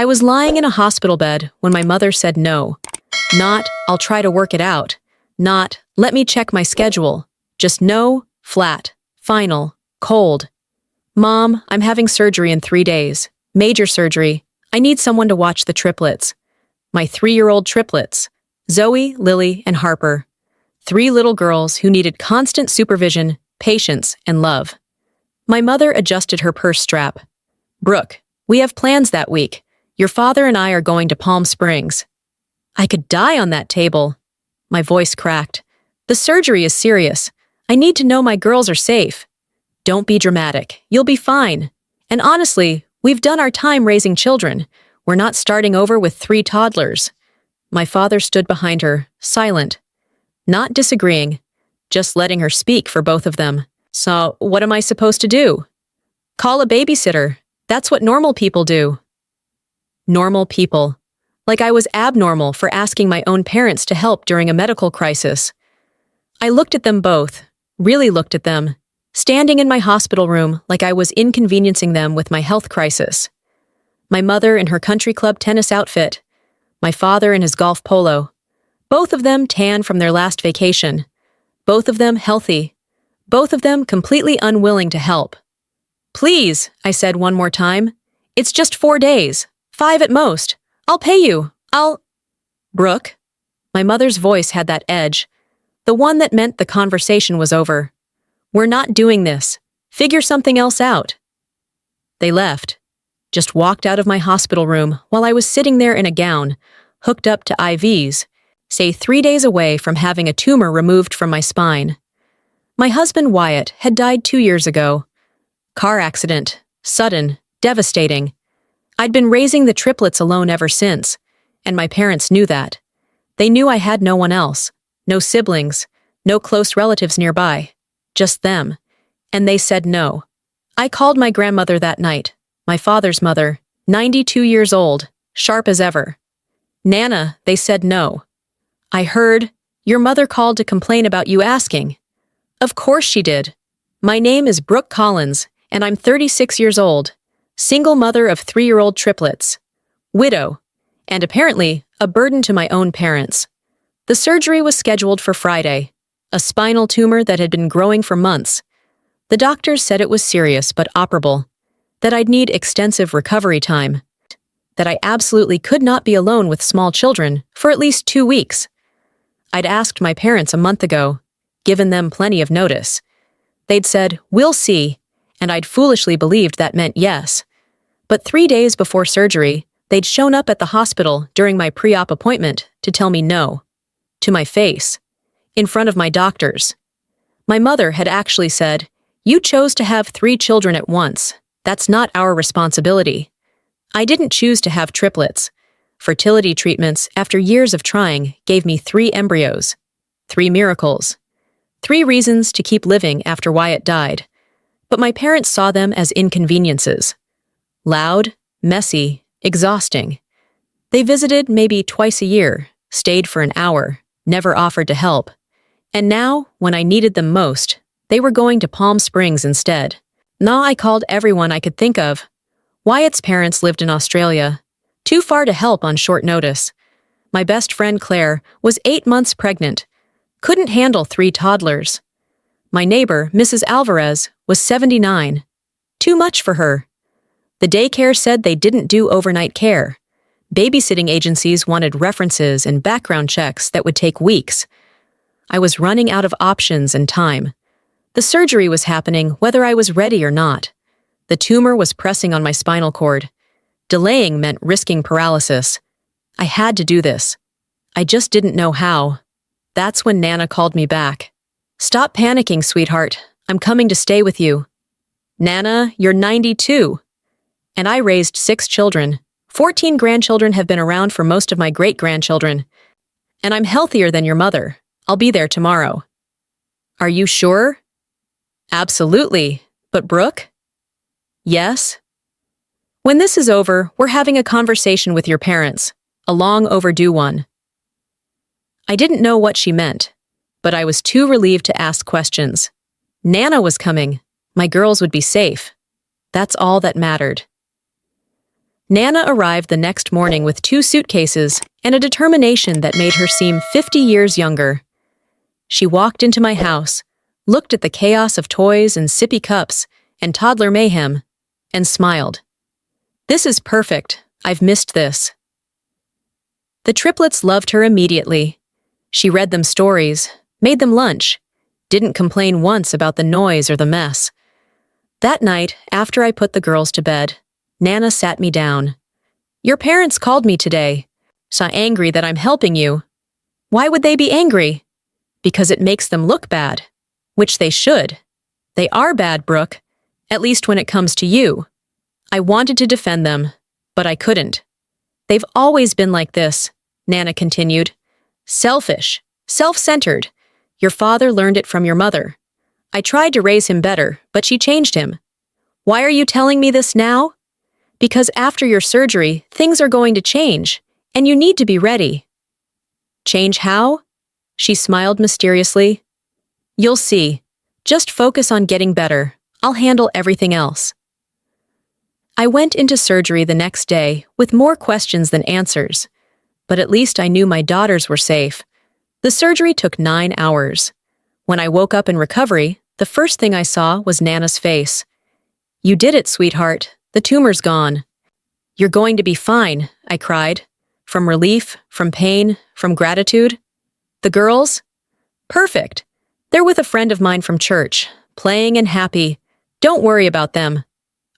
I was lying in a hospital bed when my mother said no. Not, I'll try to work it out. Not, let me check my schedule. Just no, flat, final, cold. Mom, I'm having surgery in 3 days. Major surgery. I need someone to watch the triplets. My 3-year-old triplets. Zoe, Lily, and Harper. 3 little girls who needed constant supervision, patience, and love. My mother adjusted her purse strap. Brooke, we have plans that week. Your father and I are going to Palm Springs. I could die on that table. My voice cracked. The surgery is serious. I need to know my girls are safe. Don't be dramatic. You'll be fine. And honestly, we've done our time raising children. We're not starting over with 3 toddlers. My father stood behind her, silent. Not disagreeing, just letting her speak for both of them. So, what am I supposed to do? Call a babysitter. That's what normal people do. Normal people. Like I was abnormal for asking my own parents to help during a medical crisis. I looked at them both, really looked at them, standing in my hospital room like I was inconveniencing them with my health crisis. My mother in her country club tennis outfit, my father in his golf polo, both of them tan from their last vacation, both of them healthy, both of them completely unwilling to help. Please, I said one more time, it's just 4 days, 5 at most. I'll pay you. Brooke? My mother's voice had that edge, the one that meant the conversation was over. We're not doing this. Figure something else out. They left, just walked out of my hospital room while I was sitting there in a gown, hooked up to IVs, say 3 days away from having a tumor removed from my spine. My husband Wyatt had died 2 years ago. Car accident, sudden, devastating. I'd been raising the triplets alone ever since, and my parents knew that. They knew I had no one else, no siblings, no close relatives nearby, just them, and they said no. I called my grandmother that night, my father's mother, 92 years old, sharp as ever. Nana, they said no. I heard, your mother called to complain about you asking. Of course she did. My name is Brooke Collins, and I'm 36 years old. Single mother of 3-year-old triplets, widow, and apparently a burden to my own parents. The surgery was scheduled for Friday, a spinal tumor that had been growing for months. The doctors said it was serious but operable, that I'd need extensive recovery time, that I absolutely could not be alone with small children for at least 2 weeks. I'd asked my parents a month ago, given them plenty of notice. They'd said, we'll see, and I'd foolishly believed that meant yes. But 3 days before surgery, they'd shown up at the hospital during my pre-op appointment to tell me no. To my face. In front of my doctors. My mother had actually said, you chose to have 3 children at once. That's not our responsibility. I didn't choose to have triplets. Fertility treatments, after years of trying, gave me 3 embryos. 3 miracles. 3 reasons to keep living after Wyatt died. But my parents saw them as inconveniences. Loud, messy, exhausting. They visited maybe twice a year, stayed for an hour, never offered to help. And now, when I needed them most, they were going to Palm Springs instead. Now I called everyone I could think of. Wyatt's parents lived in Australia, too far to help on short notice. My best friend Claire was 8 months pregnant, couldn't handle 3 toddlers. My neighbor, Mrs. Alvarez, was 79. Too much for her. The daycare said they didn't do overnight care. Babysitting agencies wanted references and background checks that would take weeks. I was running out of options and time. The surgery was happening whether I was ready or not. The tumor was pressing on my spinal cord. Delaying meant risking paralysis. I had to do this. I just didn't know how. That's when Nana called me back. Stop panicking, sweetheart. I'm coming to stay with you. Nana, you're 92. And I raised 6 children. 14 grandchildren have been around for most of my great-grandchildren. And I'm healthier than your mother. I'll be there tomorrow. Are you sure? Absolutely. But Brooke? Yes? When this is over, we're having a conversation with your parents. A long overdue one. I didn't know what she meant, but I was too relieved to ask questions. Nana was coming. My girls would be safe. That's all that mattered. Nana arrived the next morning with 2 suitcases and a determination that made her seem 50 years younger. She walked into my house, looked at the chaos of toys and sippy cups and toddler mayhem, and smiled. "This is perfect. I've missed this." The triplets loved her immediately. She read them stories, made them lunch, didn't complain once about the noise or the mess. That night, after I put the girls to bed, Nana sat me down. "Your parents called me today, so angry that I'm helping you." "Why would they be angry?" "Because it makes them look bad." "Which they should." "They are bad, Brooke, at least when it comes to you." I wanted to defend them, but I couldn't. "They've always been like this," Nana continued. "Selfish, self-centered. Your father learned it from your mother. I tried to raise him better, but she changed him." "Why are you telling me this now?" "Because after your surgery, things are going to change, and you need to be ready." "Change how?" She smiled mysteriously. "You'll see. Just focus on getting better. I'll handle everything else." I went into surgery the next day with more questions than answers, but at least I knew my daughters were safe. The surgery took 9 hours. When I woke up in recovery, the first thing I saw was Nana's face. "You did it, sweetheart. The tumor's gone." "You're going to be fine," I cried. From relief, from pain, from gratitude. The girls? Perfect. They're with a friend of mine from church, playing and happy. Don't worry about them.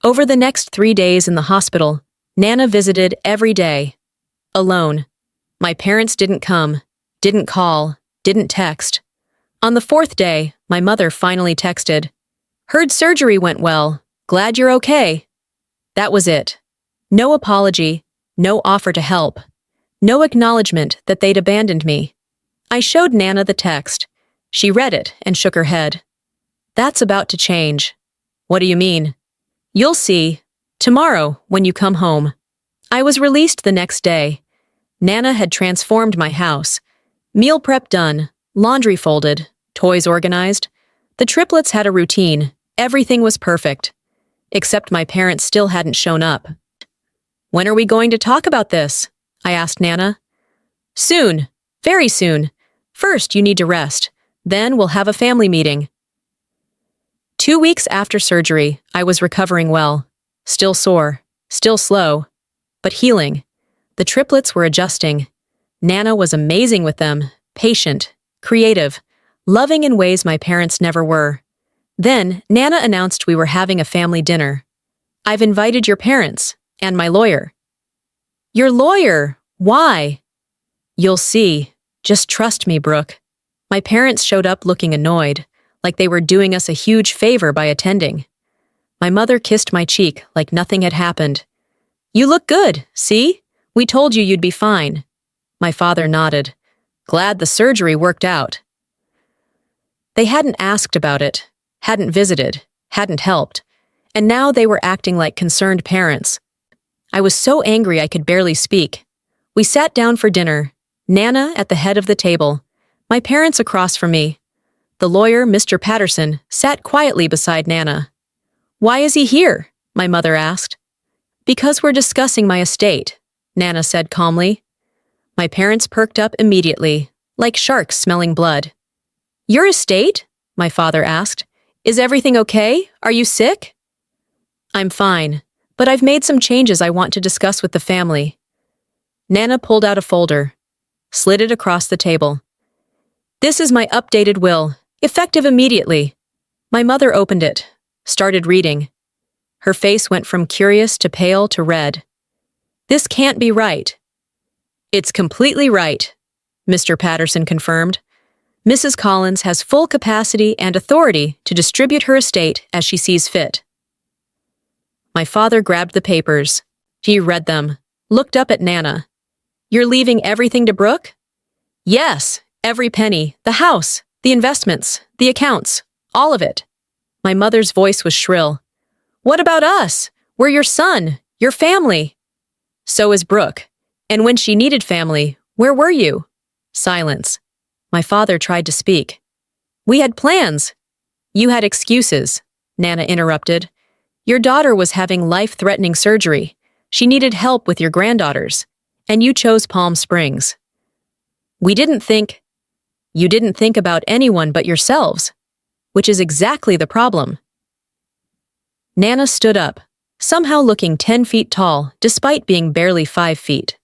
Over the next 3 days in the hospital, Nana visited every day. Alone. My parents didn't come, didn't call, didn't text. On the 4th day, my mother finally texted, "Heard surgery went well. Glad you're okay." That was it. No apology, no offer to help, no acknowledgement that they'd abandoned me. I showed Nana the text. She read it and shook her head. "That's about to change." "What do you mean?" "You'll see. Tomorrow, when you come home." I was released the next day. Nana had transformed my house. Meal prep done, laundry folded, toys organized. The triplets had a routine. Everything was perfect. Except my parents still hadn't shown up. "When are we going to talk about this?" I asked Nana. "Soon. Very soon. First, you need to rest. Then we'll have a family meeting." 2 weeks after surgery, I was recovering well. Still sore, still slow, but healing. The triplets were adjusting. Nana was amazing with them, patient, creative, loving in ways my parents never were. Then, Nana announced we were having a family dinner. "I've invited your parents, and my lawyer." "Your lawyer? Why?" "You'll see. Just trust me, Brooke." My parents showed up looking annoyed, like they were doing us a huge favor by attending. My mother kissed my cheek like nothing had happened. "You look good, see? We told you you'd be fine." My father nodded. "Glad the surgery worked out." They hadn't asked about it, hadn't visited, hadn't helped, and now they were acting like concerned parents. I was so angry I could barely speak. We sat down for dinner, Nana at the head of the table, my parents across from me. The lawyer, Mr. Patterson, sat quietly beside Nana. "Why is he here?" my mother asked. "Because we're discussing my estate," Nana said calmly. My parents perked up immediately, like sharks smelling blood. "Your estate?" my father asked. "Is everything okay? Are you sick?" "I'm fine, but I've made some changes I want to discuss with the family." Nana pulled out a folder, slid it across the table. "This is my updated will, effective immediately." My mother opened it, started reading. Her face went from curious to pale to red. "This can't be right." "It's completely right," Mr. Patterson confirmed. "Mrs. Collins has full capacity and authority to distribute her estate as she sees fit." My father grabbed the papers. He read them, looked up at Nana. "You're leaving everything to Brooke?" "Yes, every penny, the house, the investments, the accounts, all of it." My mother's voice was shrill. "What about us? We're your son, your family." "So is Brooke. And when she needed family, where were you?" Silence. My father tried to speak. "We had plans." "You had excuses," Nana interrupted. "Your daughter was having life-threatening surgery. She needed help with your granddaughters, and you chose Palm Springs. You didn't think about anyone but yourselves, which is exactly the problem. Nana stood up, somehow looking 10 feet tall despite being barely 5 feet.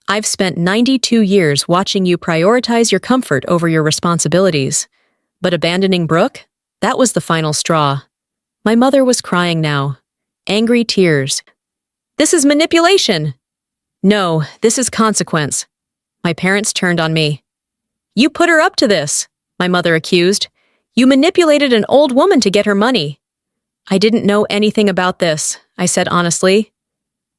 I've spent 92 years watching you prioritize your comfort over your responsibilities, but abandoning Brooke? That was the final straw. My mother was crying now. Angry tears. This is manipulation! No, this is consequence. My parents turned on me. You put her up to this, my mother accused. You manipulated an old woman to get her money. I didn't know anything about this, I said honestly.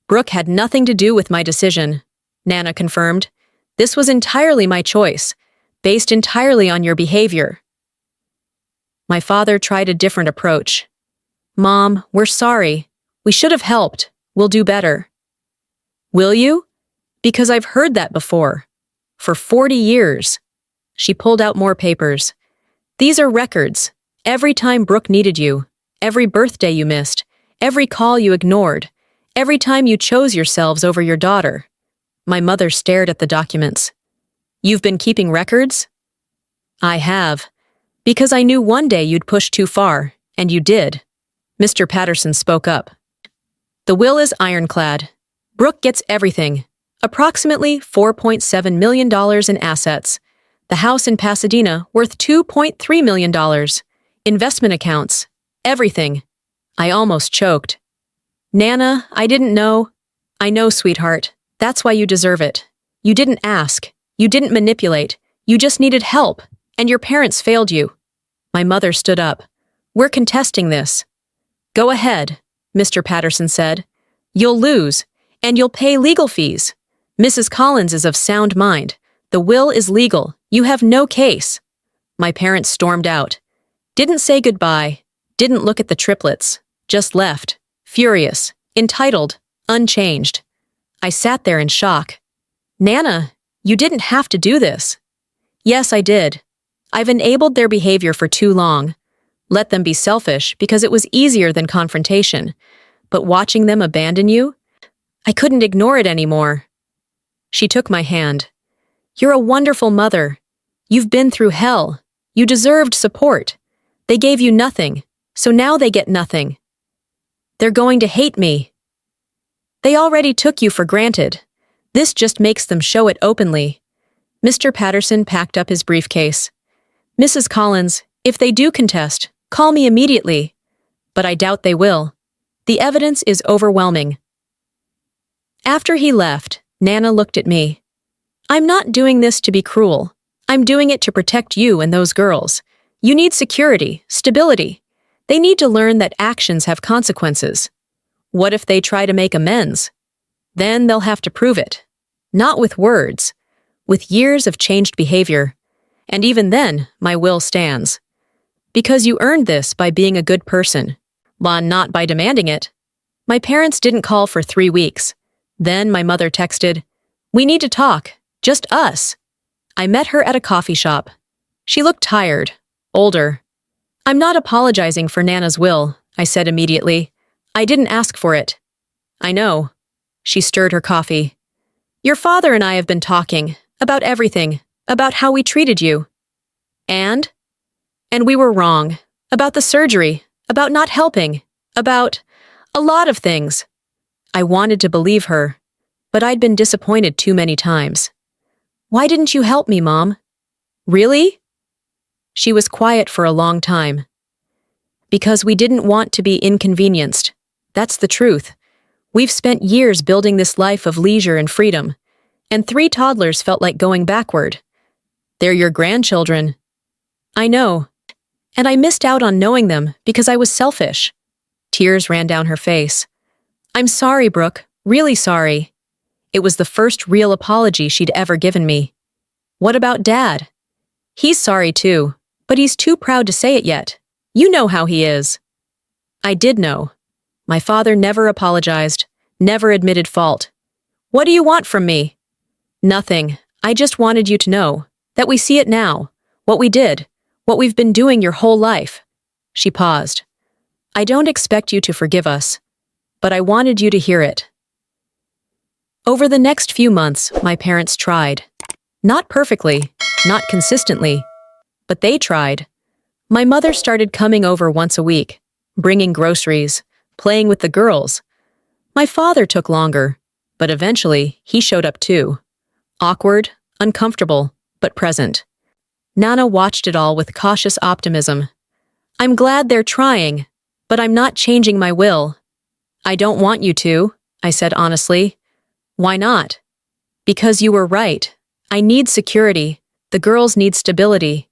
Brooke had nothing to do with my decision, Nana confirmed. This was entirely my choice, based entirely on your behavior. My father tried a different approach. Mom, we're sorry. We should have helped. We'll do better. Will you? Because I've heard that before. For 40 years. She pulled out more papers. These are records. Every time Brooke needed you. Every birthday you missed. Every call you ignored. Every time you chose yourselves over your daughter. My mother stared at the documents. You've been keeping records? I have. Because I knew one day you'd push too far, and you did. Mr. Patterson spoke up. The will is ironclad. Brooke gets everything. Approximately $4.7 million in assets. The house in Pasadena worth $2.3 million. Investment accounts. Everything. I almost choked. Nana, I didn't know. I know, sweetheart. That's why you deserve it. You didn't ask. You didn't manipulate. You just needed help, and your parents failed you. My mother stood up. We're contesting this. Go ahead, Mr. Patterson said. You'll lose, and you'll pay legal fees. Mrs. Collins is of sound mind. The will is legal. You have no case. My parents stormed out. Didn't say goodbye. Didn't look at the triplets. Just left. Furious. Entitled. Unchanged. I sat there in shock. Nana, you didn't have to do this. Yes, I did. I've enabled their behavior for too long. Let them be selfish because it was easier than confrontation. But watching them abandon you? I couldn't ignore it anymore. She took my hand. You're a wonderful mother. You've been through hell. You deserved support. They gave you nothing, so now they get nothing. They're going to hate me. They already took you for granted. This just makes them show it openly. Mr. Patterson packed up his briefcase. Mrs. Collins, if they do contest, call me immediately. But I doubt they will. The evidence is overwhelming. After he left, Nana looked at me. I'm not doing this to be cruel. I'm doing it to protect you and those girls. You need security, stability. They need to learn that actions have consequences. What if they try to make amends? Then they'll have to prove it. Not with words, with years of changed behavior. And even then, my will stands. Because you earned this by being a good person, not by demanding it. My parents didn't call for 3 weeks. Then my mother texted, "We need to talk, just us." I met her at a coffee shop. She looked tired, older. I'm not apologizing for Nana's will, I said immediately. I didn't ask for it. I know. She stirred her coffee. Your father and I have been talking about everything, about how we treated you. And we were wrong. About the surgery, about not helping, about a lot of things. I wanted to believe her, but I'd been disappointed too many times. Why didn't you help me, Mom? Really? She was quiet for a long time. Because we didn't want to be inconvenienced. That's the truth. We've spent years building this life of leisure and freedom, and 3 toddlers felt like going backward. They're your grandchildren. I know. And I missed out on knowing them because I was selfish. Tears ran down her face. I'm sorry, Brooke. Really sorry. It was the first real apology she'd ever given me. What about Dad? He's sorry too, but he's too proud to say it yet. You know how he is. I did know. My father never apologized, never admitted fault. What do you want from me? Nothing. I just wanted you to know that we see it now, what we did, what we've been doing your whole life. She paused. I don't expect you to forgive us. but I wanted you to hear it. Over the next few months, my parents tried. Not perfectly, not consistently, but they tried. My mother started coming over once a week, bringing groceries, playing with the girls. My father took longer, but eventually he showed up too. Awkward, uncomfortable, but present. Nana watched it all with cautious optimism. I'm glad they're trying, but I'm not changing my will. I don't want you to, I said honestly. Why not? Because you were right. I need security. The girls need stability.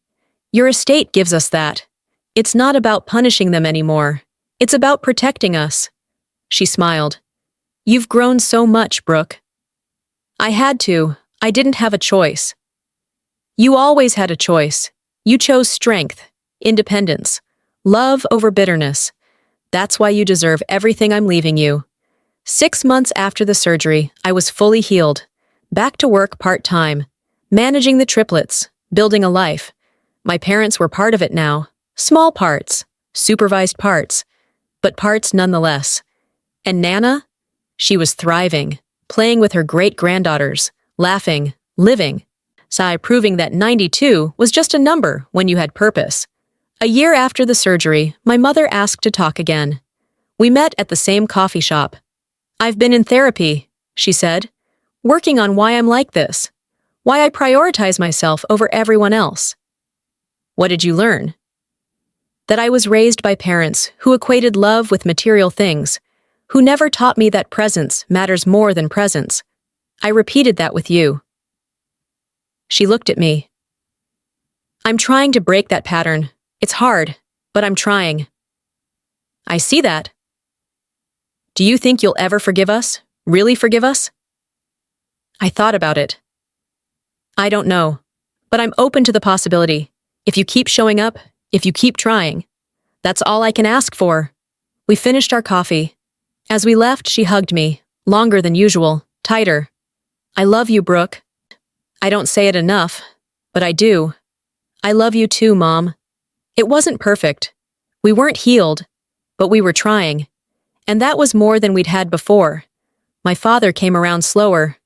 Your estate gives us that. It's not about punishing them anymore. It's about protecting us. She smiled. You've grown so much, Brooke. I had to. I didn't have a choice. You always had a choice. You chose strength, independence, love over bitterness. That's why you deserve everything I'm leaving you. 6 months after the surgery, I was fully healed. Back to work part-time, managing the triplets, building a life. My parents were part of it now. Small parts, supervised parts, but parts nonetheless. And Nana? She was thriving, playing with her great-granddaughters, laughing, living. Proving that 92 was just a number when you had purpose. A year after the surgery, my mother asked to talk again. We met at the same coffee shop. I've been in therapy, she said, working on why I'm like this, why I prioritize myself over everyone else. What did you learn? That I was raised by parents who equated love with material things, who never taught me that presence matters more than presence. I repeated that with you. She looked at me. I'm trying to break that pattern. It's hard, but I'm trying. I see that. Do you think you'll ever forgive us? Really forgive us? I thought about it. I don't know, but I'm open to the possibility. If you keep showing up, if you keep trying, that's all I can ask for. We finished our coffee. As we left, she hugged me, longer than usual, tighter. I love you, Brooke. I don't say it enough, but I do. I love you too, Mom. It wasn't perfect. We weren't healed, but we were trying. And that was more than we'd had before. My father came around slower,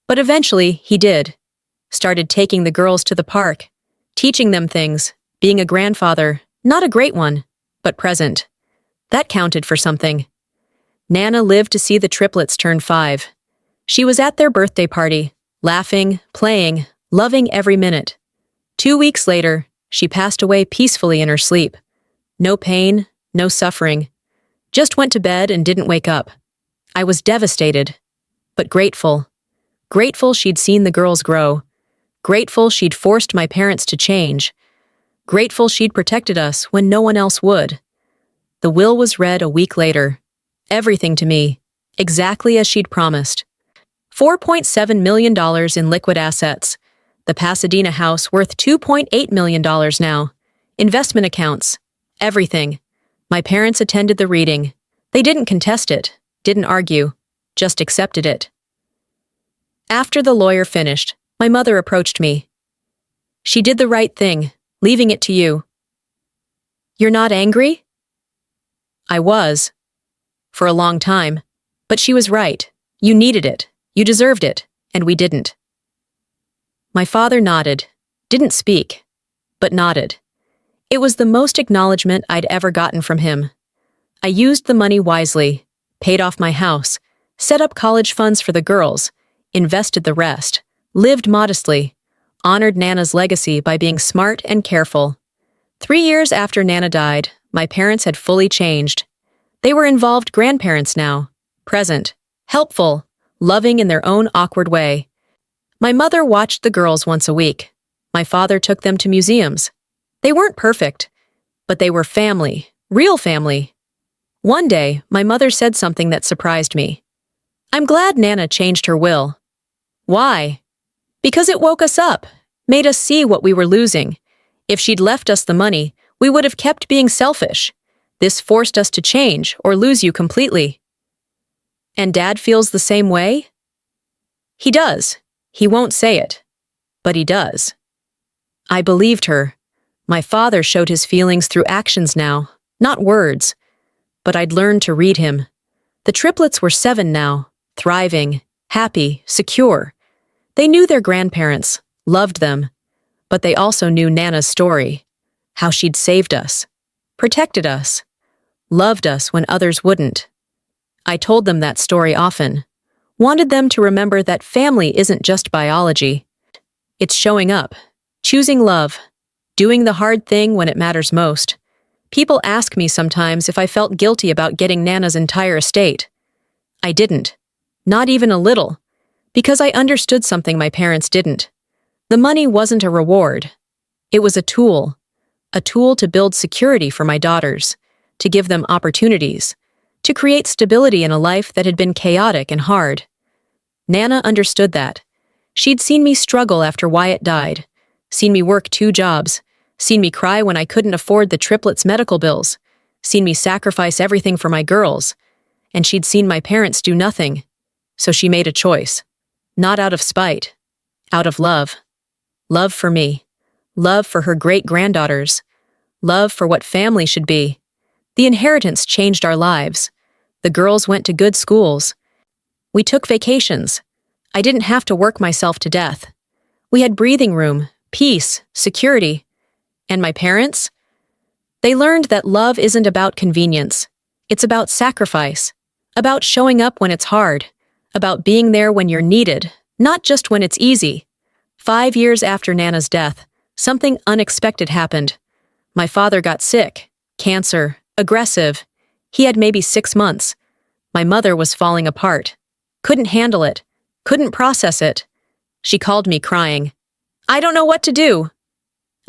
but eventually he did. Started taking the girls to the park, teaching them things, being a grandfather, not a great one, but present. That counted for something. Nana lived to see the triplets turn 5. She was at their birthday party, laughing, playing, loving every minute. 2 weeks later, she passed away peacefully in her sleep. No pain, no suffering. Just went to bed and didn't wake up. I was devastated, but grateful. Grateful she'd seen the girls grow. Grateful she'd forced my parents to change. Grateful she'd protected us when no one else would. The will was read a week later. Everything to me, exactly as she'd promised. $4.7 million in liquid assets. The Pasadena house worth $2.8 million now. Investment accounts. Everything. My parents attended the reading. They didn't contest it, didn't argue, just accepted it. After the lawyer finished, my mother approached me. She did the right thing, leaving it to you. You're not angry? I was. For a long time. But she was right. You needed it. You deserved it. And we didn't. My father nodded. Didn't speak. But nodded. It was the most acknowledgement I'd ever gotten from him. I used the money wisely, paid off my house, set up college funds for the girls, invested the rest, lived modestly, honored Nana's legacy by being smart and careful. 3 years after Nana died, my parents had fully changed. They were involved grandparents now, present, helpful, loving in their own awkward way. My mother watched the girls once a week. My father took them to museums. They weren't perfect, but they were family, real family. One day, my mother said something that surprised me. I'm glad Nana changed her will. Why? Because it woke us up, made us see what we were losing. If she'd left us the money, we would have kept being selfish. This forced us to change or lose you completely. And Dad feels the same way? He does. He won't say it, but he does. I believed her. My father showed his feelings through actions now, not words. But I'd learned to read him. The triplets were 7 now, thriving, happy, secure. They knew their grandparents, loved them, but they also knew Nana's story, how she'd saved us, protected us, loved us when others wouldn't. I told them that story often, wanted them to remember that family isn't just biology. It's showing up, choosing love, doing the hard thing when it matters most. People ask me sometimes if I felt guilty about getting Nana's entire estate. I didn't. Not even a little. Because I understood something my parents didn't. The money wasn't a reward. It was a tool to build security for my daughters, to give them opportunities, to create stability in a life that had been chaotic and hard. Nana understood that. She'd seen me struggle after Wyatt died, seen me work 2 jobs, seen me cry when I couldn't afford the triplets' medical bills, seen me sacrifice everything for my girls, and she'd seen my parents do nothing. So she made a choice. Not out of spite, out of love. Love for me. Love for her great-granddaughters. Love for what family should be. The inheritance changed our lives. The girls went to good schools. We took vacations. I didn't have to work myself to death. We had breathing room, peace, security. And my parents? They learned that love isn't about convenience. It's about sacrifice, about showing up when it's hard, about being there when you're needed, not just when it's easy. 5 years after Nana's death, something unexpected happened. My father got sick, cancer, aggressive. He had maybe 6 months. My mother was falling apart. Couldn't handle it. Couldn't process it. She called me crying. I don't know what to do.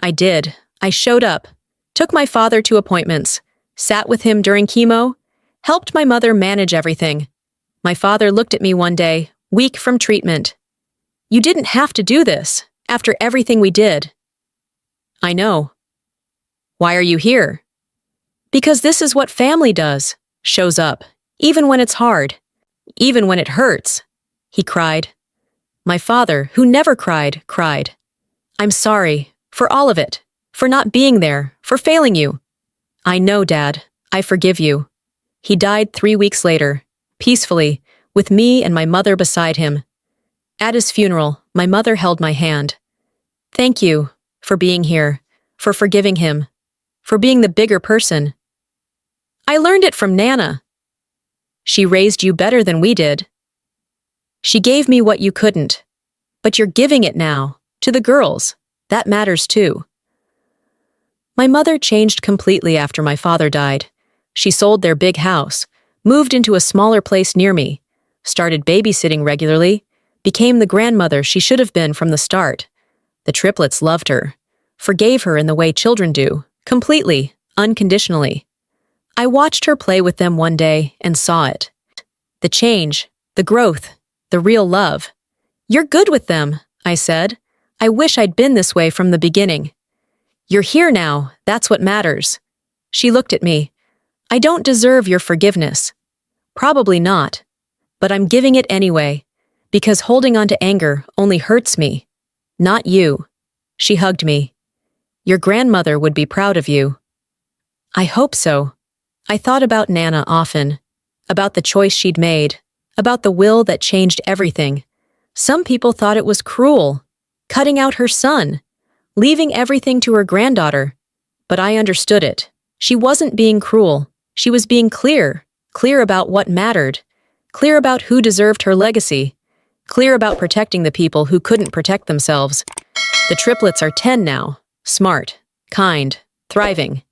I did. I showed up, took my father to appointments, sat with him during chemo, helped my mother manage everything. My father looked at me one day, weak from treatment. You didn't have to do this, after everything we did. I know. Why are you here? Because this is what family does, shows up, even when it's hard, even when it hurts. He cried. My father, who never cried, cried. I'm sorry, for all of it, for not being there, for failing you. I know, Dad, I forgive you. He died 3 weeks later, peacefully, with me and my mother beside him. At his funeral, my mother held my hand. Thank you for being here, for forgiving him, for being the bigger person. I learned it from Nana. She raised you better than we did. She gave me what you couldn't, but you're giving it now, to the girls. That matters too. My mother changed completely after my father died. She sold their big house, moved into a smaller place near me, started babysitting regularly, became the grandmother she should have been from the start. The triplets loved her, forgave her in the way children do, completely, unconditionally. I watched her play with them one day and saw it. The change, the growth, the real love. You're good with them, I said. I wish I'd been this way from the beginning. You're here now, that's what matters. She looked at me. I don't deserve your forgiveness. Probably not. But I'm giving it anyway, because holding on to anger only hurts me. Not you. She hugged me. Your grandmother would be proud of you. I hope so. I thought about Nana often, about the choice she'd made, about the will that changed everything. Some people thought it was cruel, cutting out her son, leaving everything to her granddaughter. But I understood it. She wasn't being cruel. She was being clear about what mattered, clear about who deserved her legacy, clear about protecting the people who couldn't protect themselves. The triplets are 10 now, smart, kind, thriving.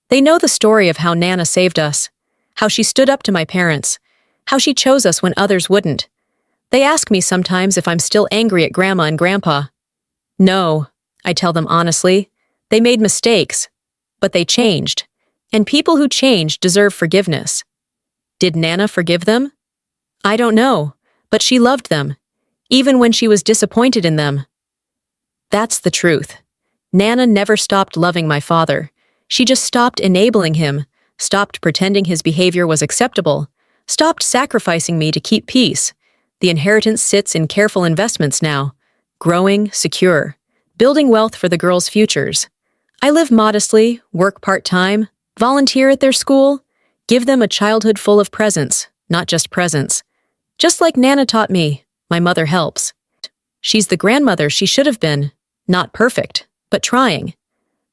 They know the story of how Nana saved us, how she stood up to my parents, how she chose us when others wouldn't. They ask me sometimes if I'm still angry at Grandma and Grandpa. No, I tell them honestly. They made mistakes, but they changed, and people who change deserve forgiveness. Did Nana forgive them? I don't know, but she loved them, even when she was disappointed in them. That's the truth. Nana never stopped loving my father. She just stopped enabling him, stopped pretending his behavior was acceptable, stopped sacrificing me to keep peace. The inheritance sits in careful investments now, growing, secure, building wealth for the girls' futures. I live modestly, work part-time, volunteer at their school, give them a childhood full of presents, not just presence. Just like Nana taught me, my mother helps. She's the grandmother she should have been, not perfect, but trying.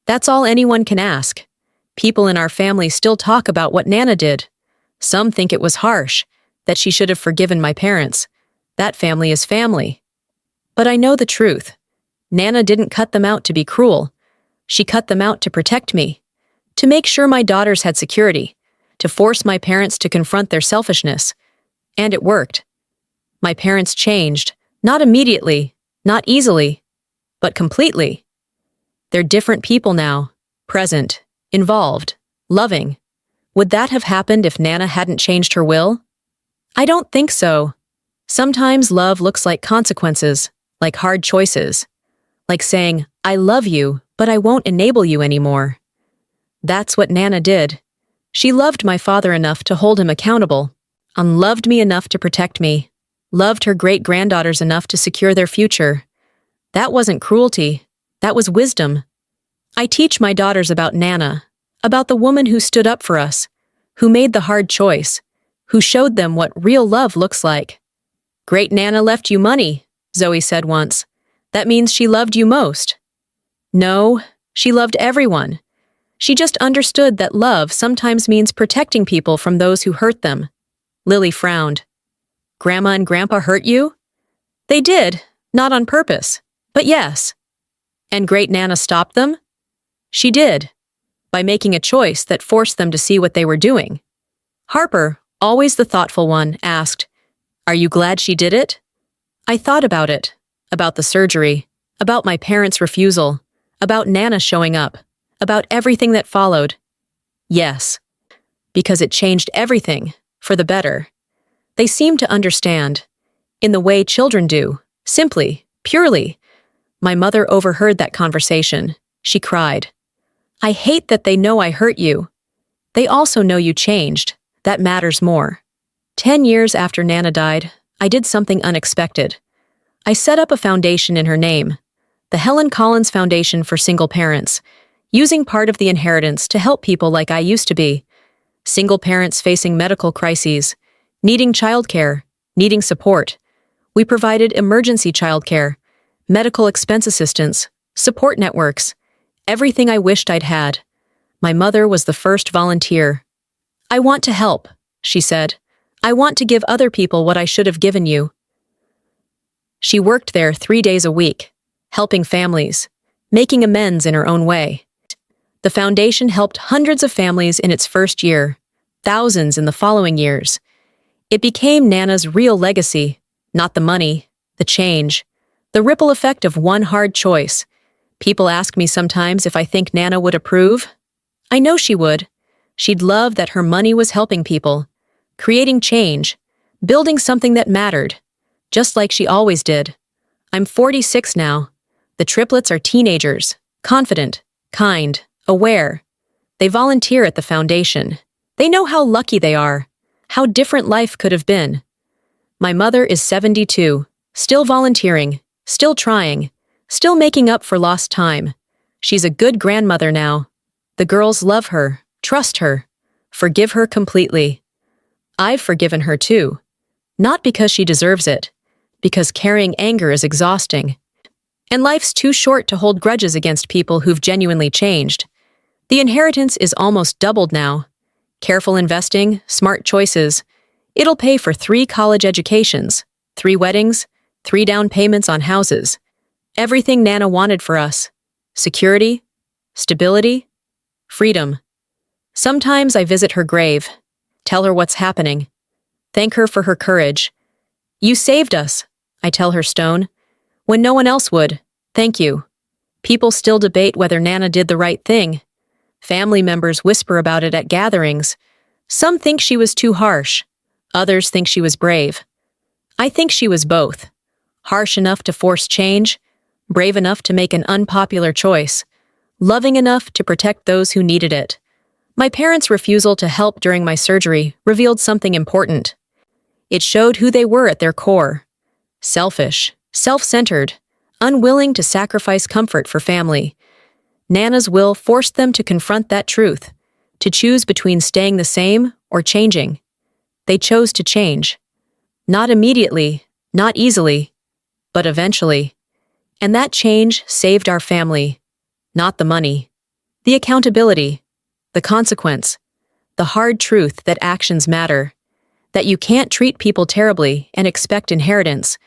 That's all anyone can ask. People in our family still talk about what Nana did. Some think it was harsh, that she should have forgiven my parents. That family is family. But I know the truth. Nana didn't cut them out to be cruel. She cut them out to protect me, to make sure my daughters had security, to force my parents to confront their selfishness. And it worked. My parents changed, not immediately, not easily, but completely. They're different people now, present, involved, loving. Would that have happened if Nana hadn't changed her will? I don't think so. Sometimes love looks like consequences, like hard choices. Like saying, I love you, but I won't enable you anymore. That's what Nana did. She loved my father enough to hold him accountable, loved me enough to protect me, loved her great-granddaughters enough to secure their future. That wasn't cruelty. That was wisdom. I teach my daughters about Nana, about the woman who stood up for us, who made the hard choice, who showed them what real love looks like. Great Nana left you money, Zoe said once. That means she loved you most. No, she loved everyone. She just understood that love sometimes means protecting people from those who hurt them. Lily frowned. Grandma and Grandpa hurt you? They did, not on purpose, but yes. And Great Nana stopped them? She did, by making a choice that forced them to see what they were doing. Harper, always the thoughtful one, asked, Are you glad she did it? I thought about it, about the surgery, about my parents' refusal, about Nana showing up, about everything that followed. Yes, because it changed everything, for the better. They seemed to understand, in the way children do, simply, purely. My mother overheard that conversation. She cried. I hate that they know I hurt you. They also know you changed. That matters more. 10 years after Nana died, I did something unexpected. I set up a foundation in her name, the Helen Collins Foundation for Single Parents, using part of the inheritance to help people like I used to be. Single parents facing medical crises, needing childcare, needing support. We provided emergency childcare, medical expense assistance, support networks, everything I wished I'd had. My mother was the first volunteer. I want to help, she said. I want to give other people what I should have given you. She worked there 3 days a week, helping families, making amends in her own way. The foundation helped hundreds of families in its first year, thousands in the following years. It became Nana's real legacy, not the money, the change, the ripple effect of one hard choice. People ask me sometimes if I think Nana would approve. I know she would. She'd love that her money was helping people, creating change, building something that mattered, just like she always did. I'm 46 now. The triplets are teenagers, confident, kind, aware. They volunteer at the foundation. They know how lucky they are, how different life could have been. My mother is 72, still volunteering, still trying, still making up for lost time. She's a good grandmother now. The girls love her, trust her, forgive her completely. I've forgiven her too. Not because she deserves it, because carrying anger is exhausting. And life's too short to hold grudges against people who've genuinely changed. The inheritance is almost doubled now. Careful investing, smart choices. It'll pay for 3 college educations, 3 weddings, 3 down payments on houses. Everything Nana wanted for us. Security, stability, freedom. Sometimes I visit her grave, tell her what's happening, thank her for her courage. You saved us, I tell her stone, when no one else would. Thank you. People still debate whether Nana did the right thing. Family members whisper about it at gatherings. Some think she was too harsh. Others think she was brave. I think she was both. Harsh enough to force change, brave enough to make an unpopular choice, loving enough to protect those who needed it. My parents' refusal to help during my surgery revealed something important. It showed who they were at their core. Selfish, self-centered, unwilling to sacrifice comfort for family. Nana's will forced them to confront that truth, to choose between staying the same or changing. They chose to change. Not immediately, not easily, but eventually. And that change saved our family. Not the money. The accountability. The consequence. The hard truth that actions matter. That you can't treat people terribly and expect inheritance.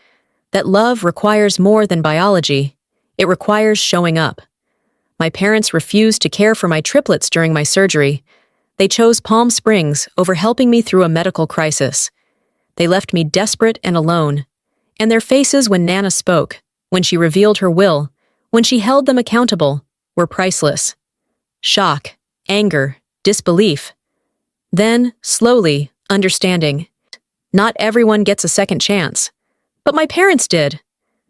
That love requires more than biology. It requires showing up. My parents refused to care for my triplets during my surgery. They chose Palm Springs over helping me through a medical crisis. They left me desperate and alone. And their faces when Nana spoke, when she revealed her will, when she held them accountable, were priceless. Shock, anger, disbelief. Then, slowly, understanding. Not everyone gets a second chance. But my parents did.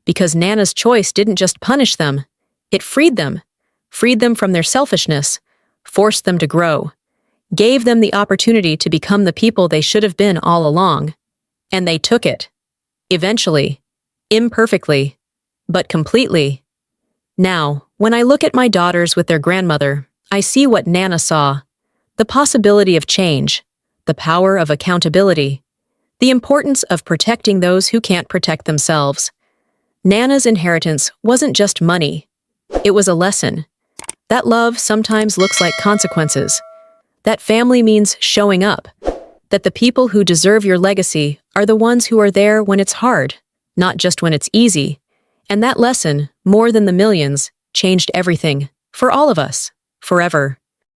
Because Nana's choice didn't just punish them. It freed them. Freed them from their selfishness. Forced them to grow. Gave them the opportunity to become the people they should have been all along. And they took it. Eventually. Imperfectly. But completely. Now, when I look at my daughters with their grandmother, I see what Nana saw. The possibility of change. The power of accountability. The importance of protecting those who can't protect themselves. Nana's inheritance wasn't just money. It was a lesson. That love sometimes looks like consequences. That family means showing up. That the people who deserve your legacy are the ones who are there when it's hard, not just when it's easy. And that lesson, more than the millions, changed everything. For all of us. Forever.